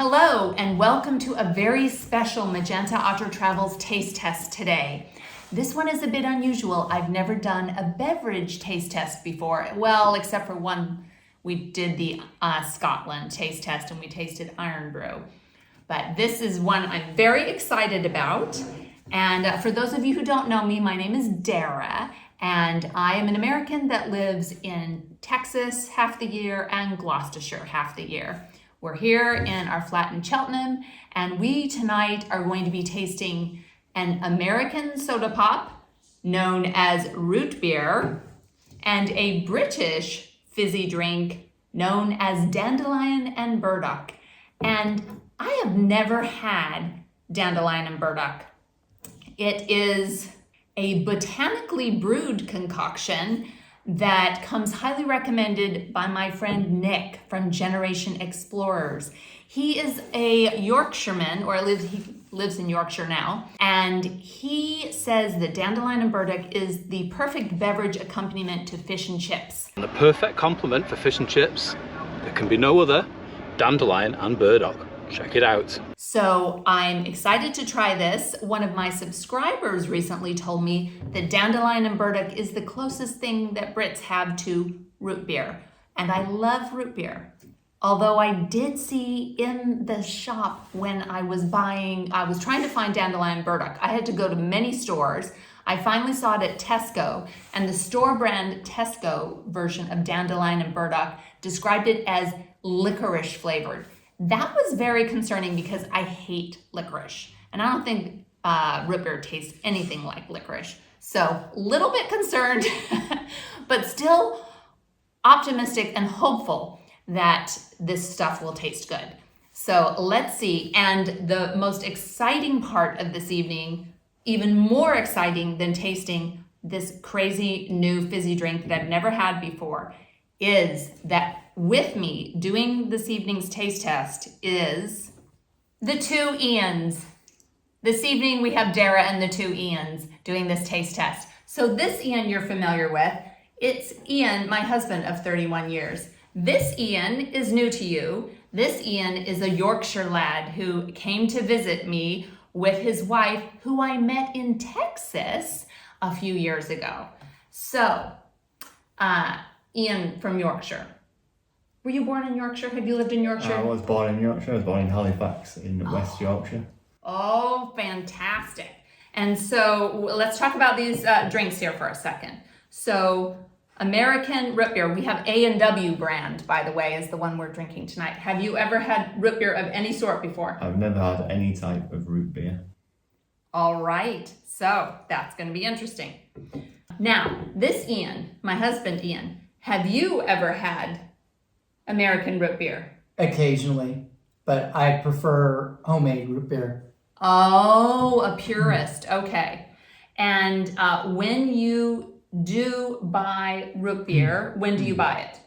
Hello and welcome to a very special Magenta Otter Travels taste test today. This one is a bit unusual. I've never done a beverage taste test before. Well, except for one, we did the Scotland taste test and we tasted Iron Brew. But this is one I'm very excited about. And for those of you who don't know me, my name is Dara, and I am an American that lives in Texas half the year and Gloucestershire half the year. We're here in our flat in Cheltenham, and we tonight are going to be tasting an American soda pop known as root beer and a British fizzy drink known as Dandelion and Burdock. And I have never had Dandelion and Burdock. It is a botanically brewed concoction that comes highly recommended by my friend Nick from Generation Explorers. He is a Yorkshireman, or he lives in Yorkshire now, and he says that Dandelion and Burdock is the perfect beverage accompaniment to fish and chips. And the perfect complement for fish and chips, there can be no other, Dandelion and Burdock. Check it out. So I'm excited to try this. One of my subscribers recently told me that Dandelion and Burdock is the closest thing that Brits have to root beer. And I love root beer. Although I did see in the shop when I was trying to find Dandelion and Burdock. I had to go to many stores. I finally saw it at Tesco, and the store brand Tesco version of Dandelion and Burdock described it as licorice flavored. That was very concerning because I hate licorice, and I don't think root beer tastes anything like licorice. So a little bit concerned, but still optimistic and hopeful that this stuff will taste good. So let's see. And the most exciting part of this evening, even more exciting than tasting this crazy new fizzy drink that I've never had before, is that with me doing this evening's taste test is the two Ians. This evening we have Dara and the two Ians doing this taste test. So this Ian you're familiar with. It's Ian, my husband of 31 years. This Ian is new to you. This Ian is a Yorkshire lad who came to visit me with his wife, who I met in Texas a few years ago. So, Ian from Yorkshire. Were you born in Yorkshire? Have you lived in Yorkshire? I was born in Yorkshire. I was born in Halifax in West Yorkshire. Oh, fantastic. And so let's talk about these drinks here for a second. So American root beer, we have A&W brand, by the way, is the one we're drinking tonight. Have you ever had root beer of any sort before? I've never had any type of root beer. All right, so that's going to be interesting. Now, this Ian, my husband Ian, have you ever had American root beer? Occasionally, but I prefer homemade root beer. Oh, a purist. Okay. And when you do buy root beer, when do you buy it?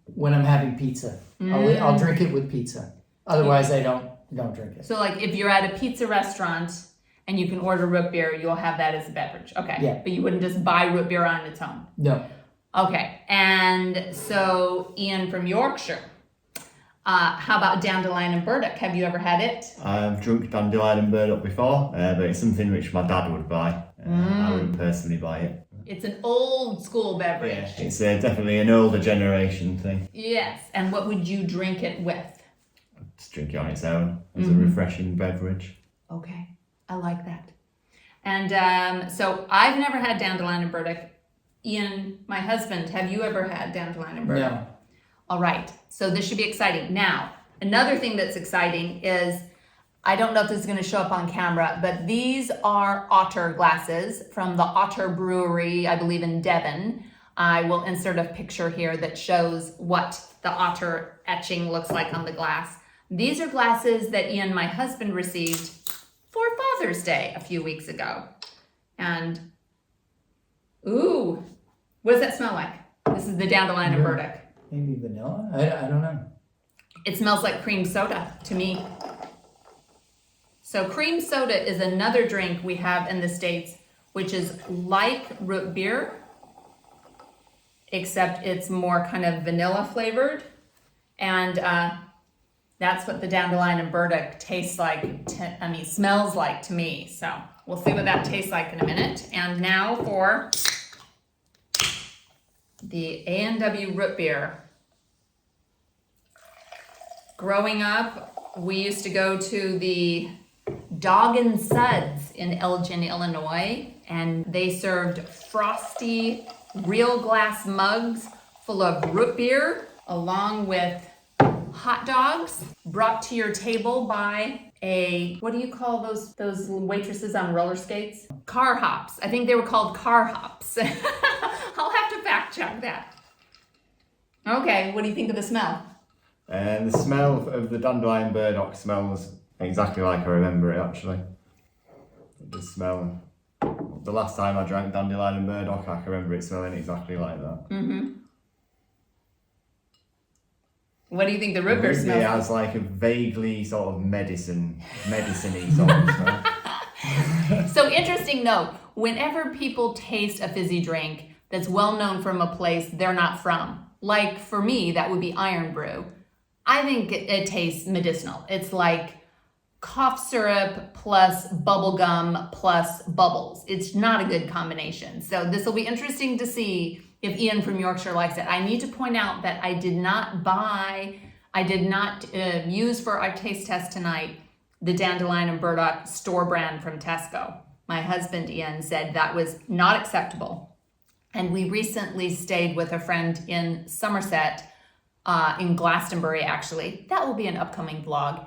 When I'm having pizza. I'll drink it with pizza. Otherwise, I don't drink it. So like if you're at a pizza restaurant and you can order root beer, you'll have that as a beverage. Okay. Yeah. But you wouldn't just buy root beer on its own? No. Okay. And so Ian from Yorkshire, how about Dandelion and Burdock? Have you ever had it? I've drunk Dandelion and Burdock before, but it's something which my dad would buy. I wouldn't personally buy it. It's an old school beverage. Yeah, it's definitely an older generation thing. Yes. And what would you drink it with? Just drink it on its own as a refreshing beverage. Okay. I like that. And so I've never had Dandelion and Burdock. Ian, my husband, have you ever had Dandelion and Burdock? No. All right. So this should be exciting. Now, another thing that's exciting is, I don't know if this is going to show up on camera, but these are Otter glasses from the Otter Brewery, I believe in Devon. I will insert a picture here that shows what the otter etching looks like on the glass. These are glasses that Ian, my husband, received for Father's Day a few weeks ago. And, ooh, what does that smell like? This is the Dandelion and Burdock. Maybe vanilla? I don't know. It smells like cream soda to me. So cream soda is another drink we have in the States, which is like root beer, except it's more kind of vanilla flavored. And That's what the Dandelion and Burdock tastes like, smells like to me. So we'll see what that tastes like in a minute. And now for the A&W root beer. Growing up, we used to go to the Dog and Suds in Elgin, Illinois, and they served frosty, real glass mugs full of root beer, along with hot dogs brought to your table by what do you call those waitresses on roller skates? Car hops. I think they were called car hops. I'll have to fact check that. Okay, what do you think of the smell? And the smell of the Dandelion Burdock smells exactly like I remember it, actually. The smell. The last time I drank Dandelion and Burdock, I can remember it smelling exactly like that. Mm-hmm. What do you think the root beer smells It like? has like a vaguely sort of medicine-y sort of smell. So interesting note, whenever people taste a fizzy drink that's well known from a place they're not from, like for me, that would be Iron Brew, I think it tastes medicinal. It's like cough syrup plus bubble gum plus bubbles. It's not a good combination. So this will be interesting to see if Ian from Yorkshire likes it. I need to point out that I did not use for our taste test tonight the Dandelion and Burdock store brand from Tesco. My husband Ian said that was not acceptable. And we recently stayed with a friend in Somerset, in Glastonbury actually. That will be an upcoming vlog.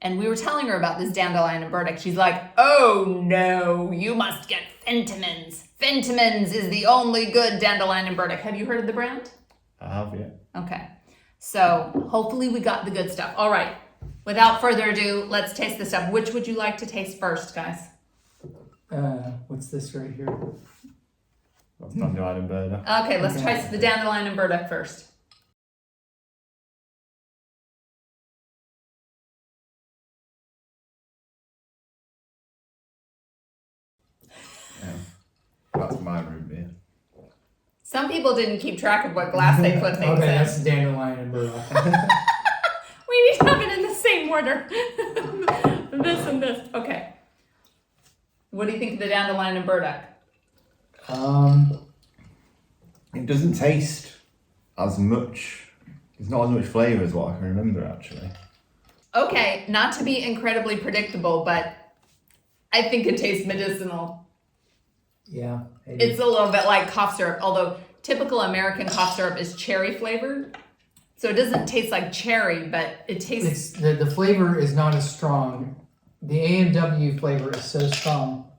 And we were telling her about this Dandelion and Burdock. She's like, oh no, you must get Fentimans. Fentimans is the only good Dandelion and Burdock. Have you heard of the brand? I have, yeah. Okay. So hopefully we got the good stuff. All right. Without further ado, let's taste the stuff. Which would you like to taste first, guys? What's this right here? That's Dandelion and Burdock. Okay, let's try the Dandelion and Burdock first. That's my root beer. Some people didn't keep track of what glass they put things Okay, in. that's Dandelion and Burdock. We need to have it in the same order. This and this. Okay. What do you think of the Dandelion and Burdock? It doesn't taste as much. There's not as much flavour as what I can remember, actually. Okay, not to be incredibly predictable, but I think it tastes medicinal. Yeah. It's a little bit like cough syrup, although typical American cough syrup is cherry flavored. So it doesn't taste like cherry, but it tastes... The flavor is not as strong. The A&W flavor is so strong.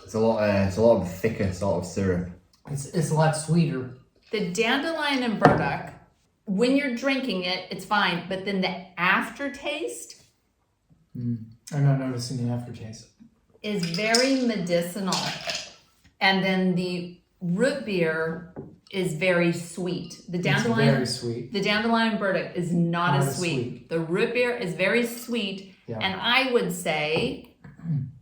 It's a lot of thicker sort of syrup. It's a lot sweeter. The Dandelion and Burdock, when you're drinking it, it's fine. But then the aftertaste I'm not noticing the aftertaste. is very medicinal. And then the root beer is very sweet. The Dandelion, It's very sweet. The Dandelion Burdock is not as sweet. The root beer is very sweet. Yeah. And I would say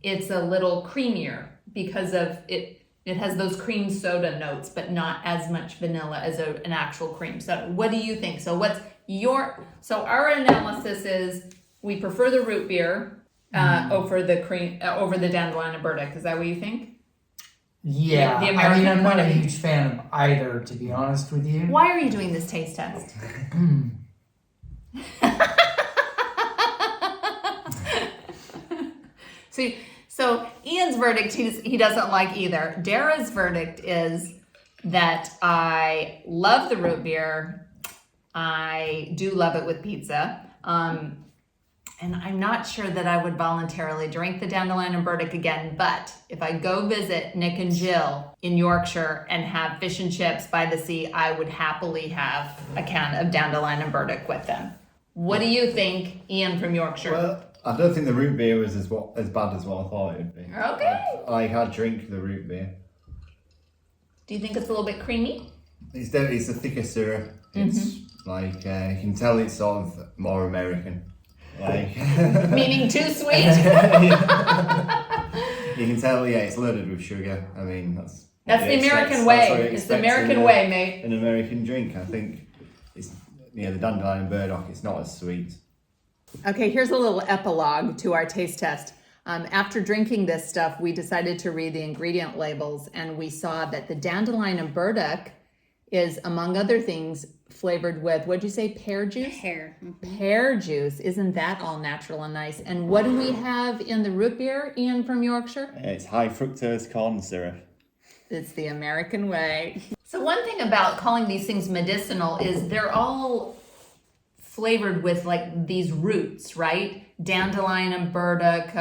it's a little creamier because of it. It has those cream soda notes, but not as much vanilla as an actual cream soda. What do you think? So our analysis is we prefer the root beer over the Dandelion and Burdock. Is that what you think? Yeah. The American I'm not a quality. huge fan of either, to be honest with you. Why are you doing this taste test? So Ian's verdict, he doesn't like either. Dara's verdict is that I love the root beer. I do love it with pizza. And I'm not sure that I would voluntarily drink the Dandelion and Burdock again, but if I go visit Nick and Jill in Yorkshire and have fish and chips by the sea, I would happily have a can of Dandelion and Burdock with them. What do you think, Ian from Yorkshire? Well, I don't think the root beer was as bad as what I thought it would be. Okay. I'd drink the root beer. Do you think it's a little bit creamy? It's a thicker syrup. It's like, you can tell it's sort of more American. Like, Meaning too sweet? you can tell, it's loaded with sugar. I mean, that's The American way. It's the American way, mate. An American drink. I think it's the Dandelion Burdock. It's not as sweet. Okay, here's a little epilogue to our taste test. After drinking this stuff, we decided to read the ingredient labels, and we saw that the Dandelion Burdock is, among other things, flavored with, what'd you say, pear juice? Pear. Pear juice. Isn't that all natural and nice? And what do we have in the root beer, Ian from Yorkshire? It's high fructose corn syrup. It's the American way. So one thing about calling these things medicinal is they're all flavored with like these roots, right? Dandelion and burdock,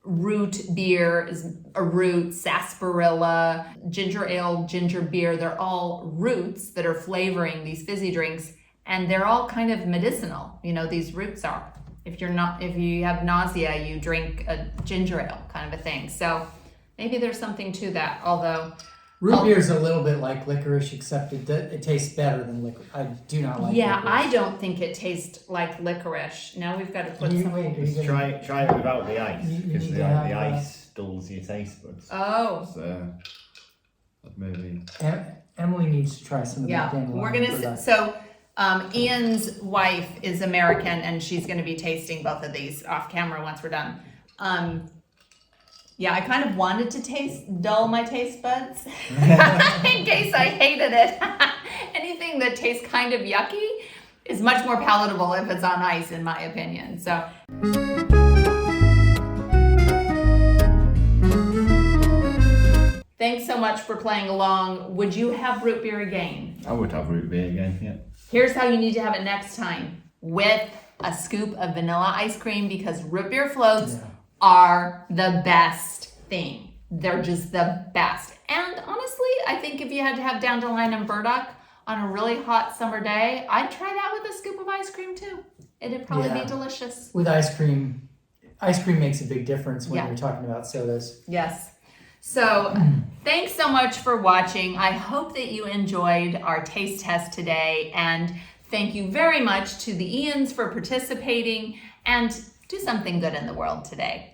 root beer is a root, sarsaparilla, ginger ale, ginger beer. They're all roots that are flavoring these fizzy drinks, and they're all kind of medicinal. You know, these roots are. If you have nausea, you drink a ginger ale kind of a thing. So maybe there's something to that, although Root beer is a little bit like licorice, except it tastes better than licorice. I do not like yeah, licorice. I don't think it tastes like licorice. Now we've got to put some. Just try it without the ice, You because need the to have, ice dulls your taste buds. Oh. So maybe. Emily needs to try some of Yeah, that dandelion. we're gonna. burdock. So Ian's wife is American, and she's gonna be tasting both of these off camera once we're done. Yeah, I kind of wanted to dull my taste buds in case I hated it. Anything that tastes kind of yucky is much more palatable if it's on ice, in my opinion. So. Thanks so much for playing along. Would you have root beer again? I would have root beer again, yeah. Here's how you need to have it next time, with a scoop of vanilla ice cream, because root beer floats are the best thing. They're just the best. And honestly, I think if you had to have dandelion and burdock on a really hot summer day, I'd try that with a scoop of ice cream too. It'd probably be delicious. With ice cream makes a big difference when you're talking about sodas. Yes. So thanks so much for watching. I hope that you enjoyed our taste test today, and thank you very much to the Ians for participating, and do something good in the world today.